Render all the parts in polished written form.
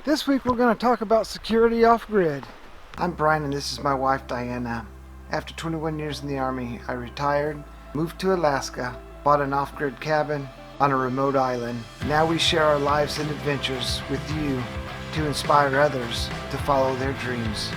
This week we're going to talk about security off-grid. I'm Brian and this is my wife Diana. After 21 years in the Army, I retired, moved to Alaska, bought an off-grid cabin on a remote island. Now we share our lives and adventures with you to inspire others to follow their dreams.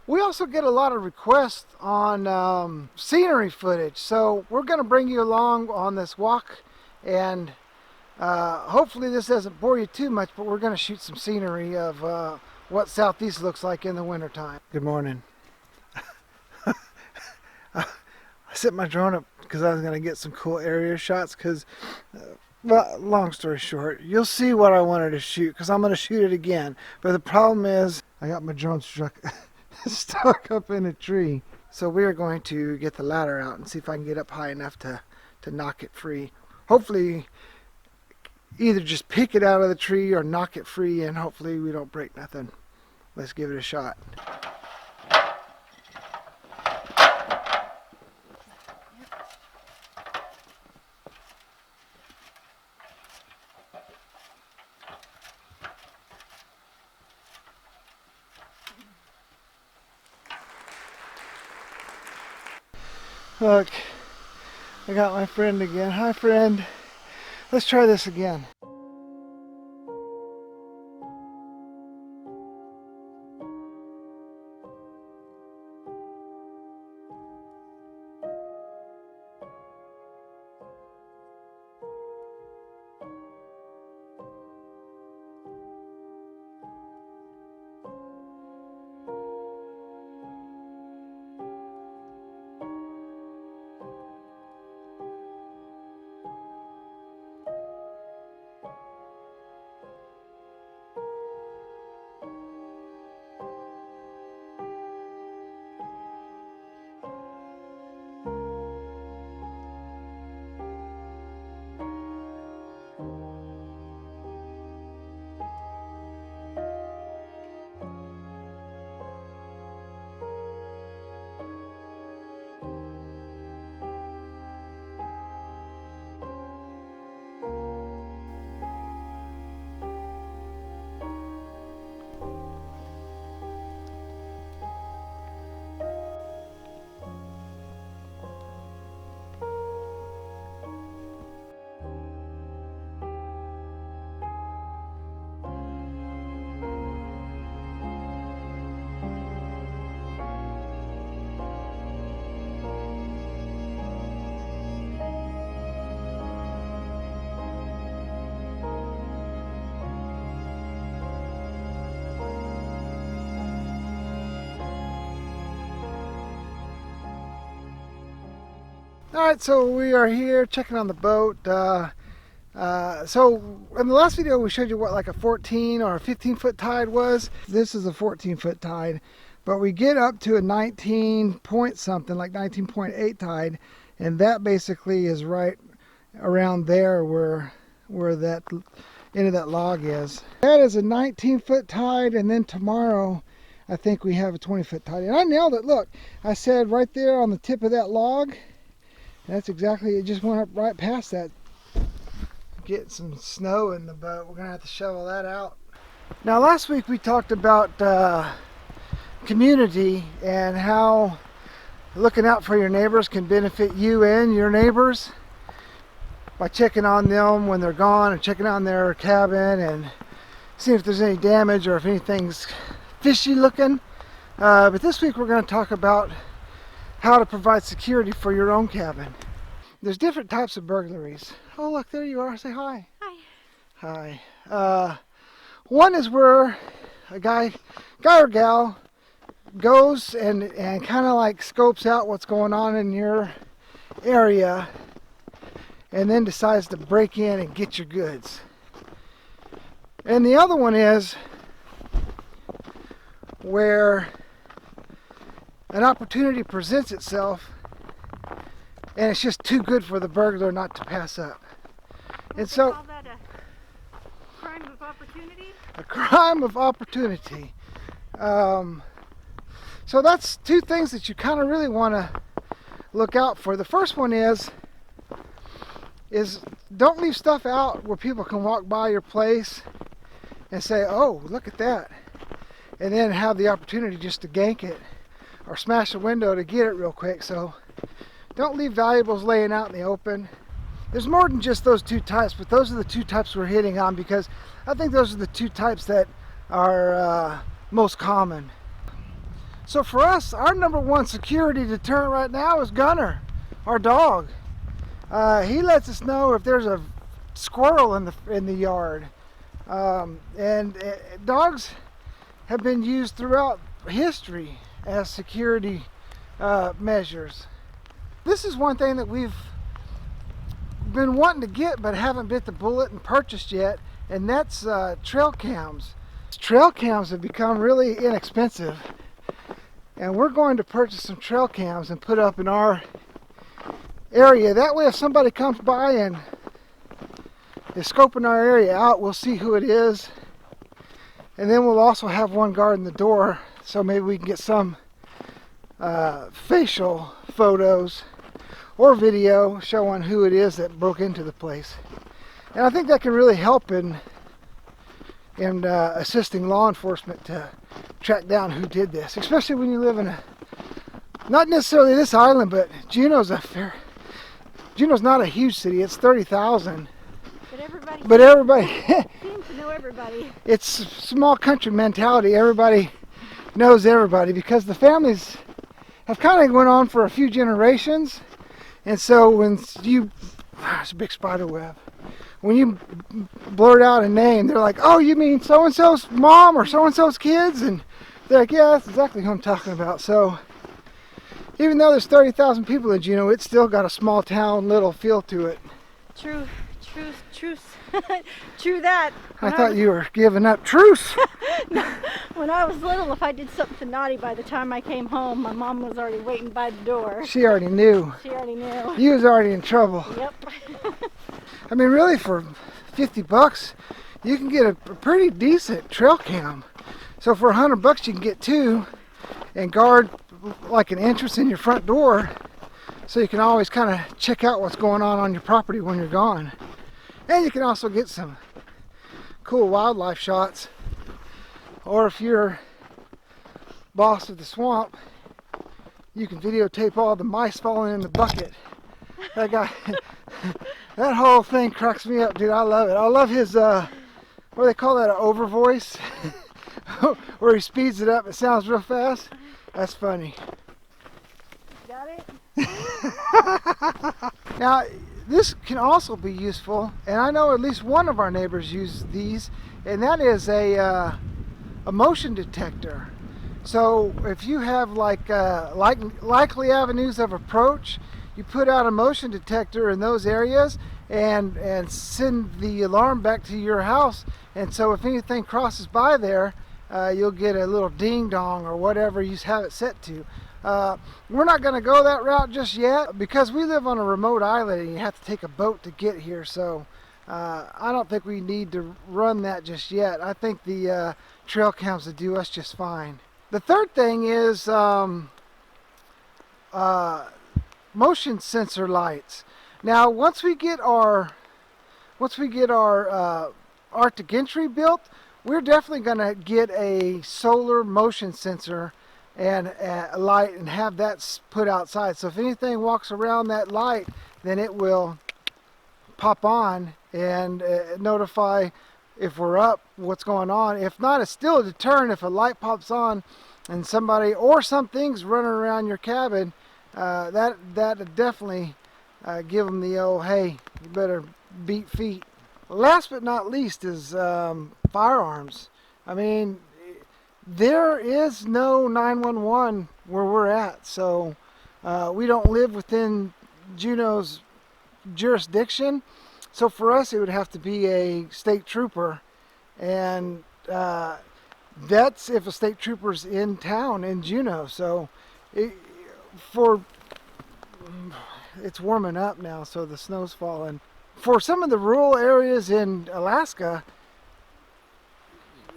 We also get a lot of requests on scenery footage, so we're going to bring you along on this walk, and hopefully this doesn't bore you too much, but we're going to shoot some scenery of what Southeast looks like in the wintertime. Good morning. I set my drone up because I was going to get some cool area shots because, well, long story short, you'll see what I wanted to shoot because I'm going to shoot it again. But the problem is I got my drone stuck up in a tree. So we are going to get the ladder out and see if I can get up high enough to knock it free. Hopefully either just pick it out of the tree or knock it free, and hopefully we don't break nothing. Let's give it a shot. Look, I got my friend again. Hi, friend. Let's try this again. Alright, so we are here checking on the boat. So in the last video we showed you what like a 14 or a 15 foot tide was. This is a 14 foot tide, but we get up to a 19 point something, like 19.8 tide, and that basically is right around there where that end of that log is. That is a 19 foot tide, and then tomorrow I think we have a 20 foot tide. And I nailed it. Look, I said right there on the tip of that log. That's exactly, it just went up right past that. Get some snow in the boat. We're gonna have to shovel that out. Now last week we talked about community and how looking out for your neighbors can benefit you and your neighbors by checking on them when they're gone and checking on their cabin and seeing if there's any damage or if anything's fishy looking. But this week we're going to talk about how to provide security for your own cabin. There's different types of burglaries. Oh look, there you are. Say hi. Hi. Hi. One is where a guy or gal goes and kind of like scopes out what's going on in your area and then decides to break in and get your goods. And the other one is where an opportunity presents itself and it's just too good for the burglar not to pass up. And so, call that a crime of opportunity? A crime of opportunity. So that's two things that you kind of really want to look out for. The first one is is don't leave stuff out where people can walk by your place and say, oh, look at that, and then have the opportunity just to gank it or smash a window to get it real quick. So don't leave valuables laying out in the open. There's more than just those two types, but those are the two types we're hitting on because I think those are the two types that are most common. So for us, our number one security deterrent right now is Gunner, our dog. He lets us know if there's a squirrel in the yard. Dogs have been used throughout history as security measures. This is one thing that we've been wanting to get but haven't bit the bullet and purchased yet, and that's trail cams. Trail cams have become really inexpensive, and we're going to purchase some trail cams and put up in our area. That way if somebody comes by and is scoping our area out, we'll see who it is, and then we'll also have one guarding the door, so maybe we can get some facial photos or video showing who it is that broke into the place. And I think that can really help in assisting law enforcement to track down who did this, especially when you live in not necessarily this island, but Juneau's not a huge city. It's 30,000. But everybody seems to know everybody. It's small country mentality. Everybody knows everybody because the families have kind of went on for a few generations. And so when you, it's a big spider web. When you blurt out a name, they're like, oh, you mean so-and-so's mom or so-and-so's kids? And they're like, yeah, that's exactly who I'm talking about. So even though there's 30,000 people in Juneau, it's still got a small town little feel to it. True that. I thought you were giving up truce. No, when I was little, if I did something naughty, by the time I came home, my mom was already waiting by the door. She already knew. She already knew. You was already in trouble. Yep. I mean, really, for $50, you can get a pretty decent trail cam. So for $100, you can get two and guard like an entrance in your front door, so you can always kind of check out what's going on your property when you're gone. And you can also get some cool wildlife shots. Or if you're boss of the swamp, you can videotape all the mice falling in the bucket. That guy, that whole thing cracks me up, dude. I love it. I love his, what do they call that, an over voice? Where he speeds it up, it sounds real fast. That's funny. Got it? Now, this can also be useful, and I know at least one of our neighbors use these, and that is a motion detector. So if you have likely avenues of approach, you put out a motion detector in those areas and send the alarm back to your house. And so if anything crosses by there, you'll get a little ding dong or whatever you have it set to. We're not going to go that route just yet because we live on a remote island and you have to take a boat to get here. So I don't think we need to run that just yet. I think the trail cams will do us just fine. The third thing is motion sensor lights. Now once we get our Arctic entry built, we're definitely going to get a solar motion sensor and a light and have that put outside. So if anything walks around that light, then it will pop on and notify if we're up, what's going on. If not, it's still a deterrent. If a light pops on and somebody or something's running around your cabin, that definitely give them the old, hey, you better beat feet. Last but not least is firearms. I mean, there is no 911 where we're at, so we don't live within Juneau's jurisdiction. So for us, it would have to be a state trooper, and that's if a state trooper's in town in Juneau. So it's warming up now, so the snow's falling. For some of the rural areas in Alaska,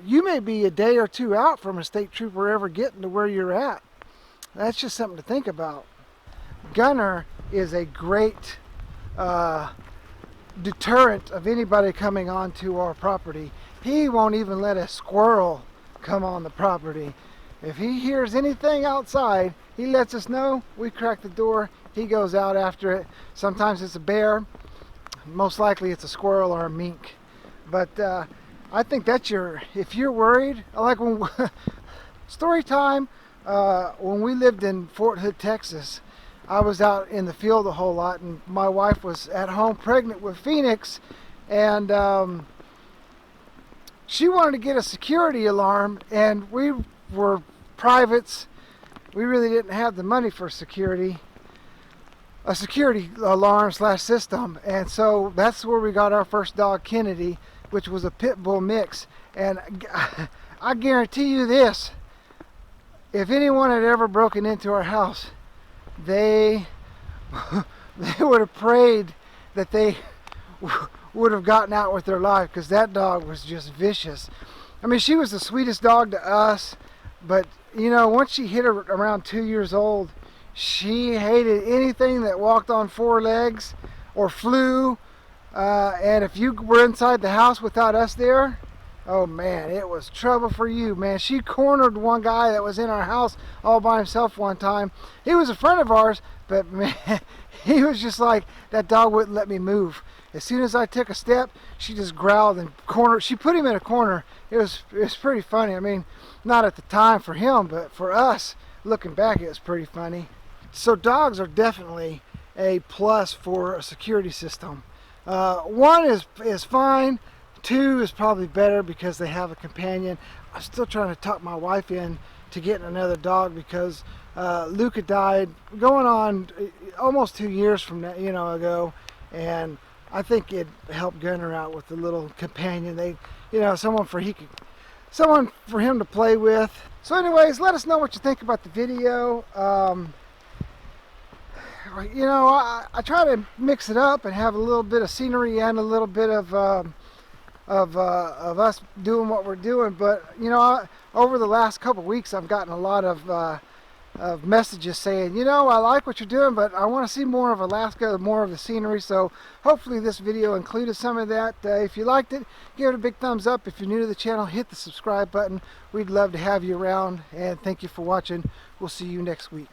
you may be a day or two out from a state trooper ever getting to where you're at. That's just something to think about. Gunner is a great deterrent of anybody coming onto our property. He won't even let a squirrel come on the property. If he hears anything outside, he lets us know. We crack the door. He goes out after it. Sometimes it's a bear. Most likely it's a squirrel or a mink. But I think that's if you're worried, like when, story time, when we lived in Fort Hood, Texas, I was out in the field a whole lot, and my wife was at home pregnant with Phoenix, and she wanted to get a security alarm, and we were privates. We really didn't have the money for a security alarm / system, and so that's where we got our first dog, Kennedy, which was a pit bull mix. And I guarantee you this, if anyone had ever broken into our house, they would have prayed that they would have gotten out with their life, because that dog was just vicious. I mean, she was the sweetest dog to us, but you know, once she hit around 2 years old, she hated anything that walked on 4 legs or flew, and if you were inside the house without us there, oh man, it was trouble for you, man. She cornered one guy that was in our house all by himself one time. He was a friend of ours, but man, he was just like, that dog wouldn't let me move. As soon as I took a step, she just growled and cornered. She put him in a corner. It was pretty funny. I mean, not at the time for him, but for us, looking back, it was pretty funny. So dogs are definitely a plus for a security system. 1 is fine. 2 is probably better because they have a companion. I'm still trying to talk my wife in to getting another dog, because Luca died going on almost 2 years from that, ago, and I think it helped Gunner out with the little companion. Someone for him to play with. So anyways, let us know what you think about the video. I try to mix it up and have a little bit of scenery and a little bit of us doing what we're doing. But over the last couple weeks, I've gotten a lot of messages saying, I like what you're doing, but I want to see more of Alaska, more of the scenery. So hopefully this video included some of that. If you liked it, give it a big thumbs up. If you're new to the channel, hit the subscribe button. We'd love to have you around, and thank you for watching. We'll see you next week.